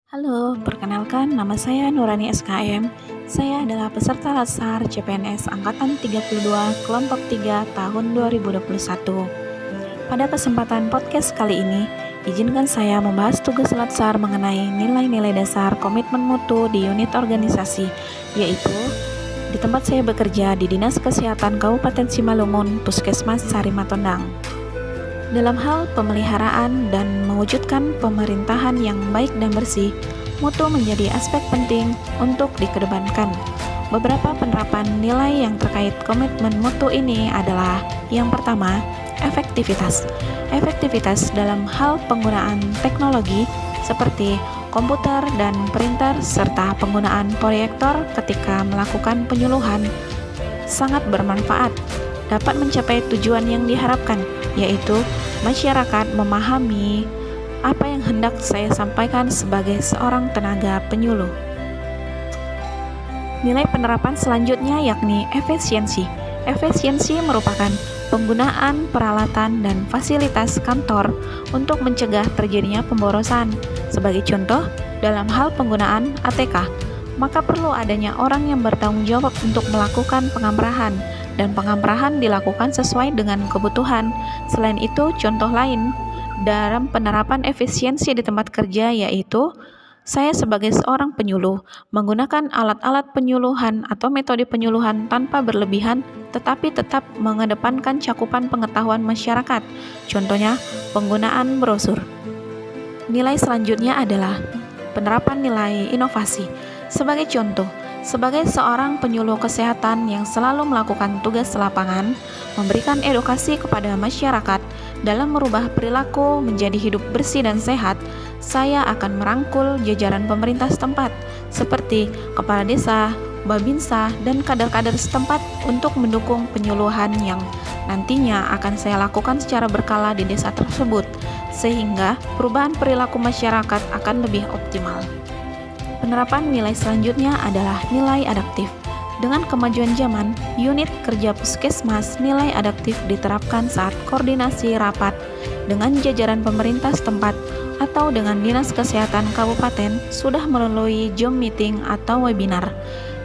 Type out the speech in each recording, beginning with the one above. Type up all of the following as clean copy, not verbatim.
Halo, perkenalkan nama saya Nurani SKM. Saya adalah peserta Latsar CPNS Angkatan 32 Kelompok 3 tahun 2021. Pada kesempatan podcast kali ini, izinkan saya membahas tugas Latsar mengenai nilai-nilai dasar komitmen mutu di unit organisasi, yaitu di tempat saya bekerja di Dinas Kesehatan Kabupaten Simalungun, Puskesmas Sari Matondang. Dalam hal pemeliharaan dan mewujudkan pemerintahan yang baik dan bersih, mutu menjadi aspek penting untuk dikedepankan. Beberapa penerapan nilai yang terkait komitmen mutu ini adalah: yang pertama, efektivitas. Efektivitas dalam hal penggunaan teknologi seperti komputer dan printer serta penggunaan proyektor ketika melakukan penyuluhan sangat bermanfaat, dapat mencapai tujuan yang diharapkan, yaitu masyarakat memahami apa yang hendak saya sampaikan sebagai seorang tenaga penyuluh. Nilai penerapan selanjutnya yakni efisiensi. Efisiensi merupakan penggunaan peralatan dan fasilitas kantor untuk mencegah terjadinya pemborosan. Sebagai contoh, dalam hal penggunaan ATK, maka perlu adanya orang yang bertanggung jawab untuk melakukan pengamprahan, dan pengamprahan dilakukan sesuai dengan kebutuhan. Selain itu, contoh lain dalam penerapan efisiensi di tempat kerja yaitu saya sebagai seorang penyuluh menggunakan alat-alat penyuluhan atau metode penyuluhan tanpa berlebihan, tetapi tetap mengedepankan cakupan pengetahuan masyarakat. Contohnya, penggunaan brosur. Nilai selanjutnya adalah penerapan nilai inovasi. Sebagai contoh, sebagai seorang penyuluh kesehatan yang selalu melakukan tugas lapangan, memberikan edukasi kepada masyarakat dalam merubah perilaku menjadi hidup bersih dan sehat, saya akan merangkul jajaran pemerintah setempat, seperti kepala desa, babinsa, dan kader-kader setempat untuk mendukung penyuluhan yang nantinya akan saya lakukan secara berkala di desa tersebut, sehingga perubahan perilaku masyarakat akan lebih optimal. Penerapan nilai selanjutnya adalah nilai adaptif. Dengan kemajuan zaman, unit kerja puskesmas nilai adaptif diterapkan saat koordinasi rapat dengan jajaran pemerintah setempat atau dengan Dinas Kesehatan Kabupaten sudah melalui Zoom meeting atau webinar.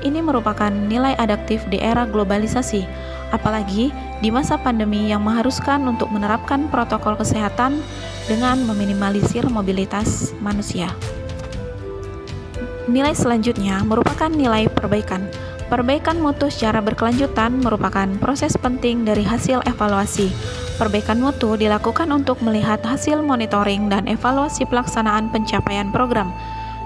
Ini merupakan nilai adaptif di era globalisasi, apalagi di masa pandemi yang mengharuskan untuk menerapkan protokol kesehatan dengan meminimalisir mobilitas manusia. Nilai selanjutnya merupakan nilai perbaikan. Perbaikan mutu secara berkelanjutan merupakan proses penting dari hasil evaluasi. Perbaikan mutu dilakukan untuk melihat hasil monitoring dan evaluasi pelaksanaan pencapaian program.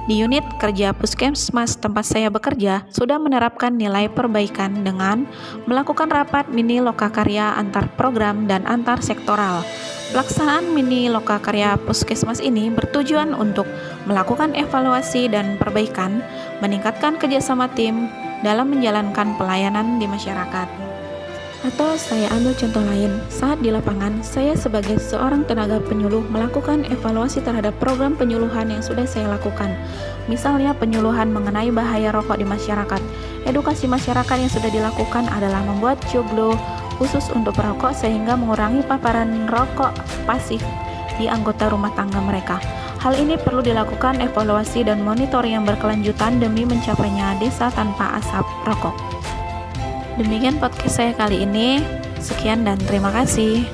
Di unit kerja puskesmas tempat saya bekerja sudah menerapkan nilai perbaikan dengan melakukan rapat mini lokakarya antar program dan antar sektoral. Pelaksanaan mini lokakarya puskesmas ini bertujuan untuk melakukan evaluasi dan perbaikan, meningkatkan kerjasama tim dalam menjalankan pelayanan di masyarakat. Atau saya ambil contoh lain, saat di lapangan, saya sebagai seorang tenaga penyuluh melakukan evaluasi terhadap program penyuluhan yang sudah saya lakukan. Misalnya penyuluhan mengenai bahaya rokok di masyarakat. Edukasi masyarakat yang sudah dilakukan adalah membuat joglo khusus untuk perokok sehingga mengurangi paparan rokok pasif di anggota rumah tangga mereka. Hal ini perlu dilakukan evaluasi dan monitoring yang berkelanjutan demi mencapainya desa tanpa asap rokok. Demikian podcast saya kali ini. Sekian dan terima kasih.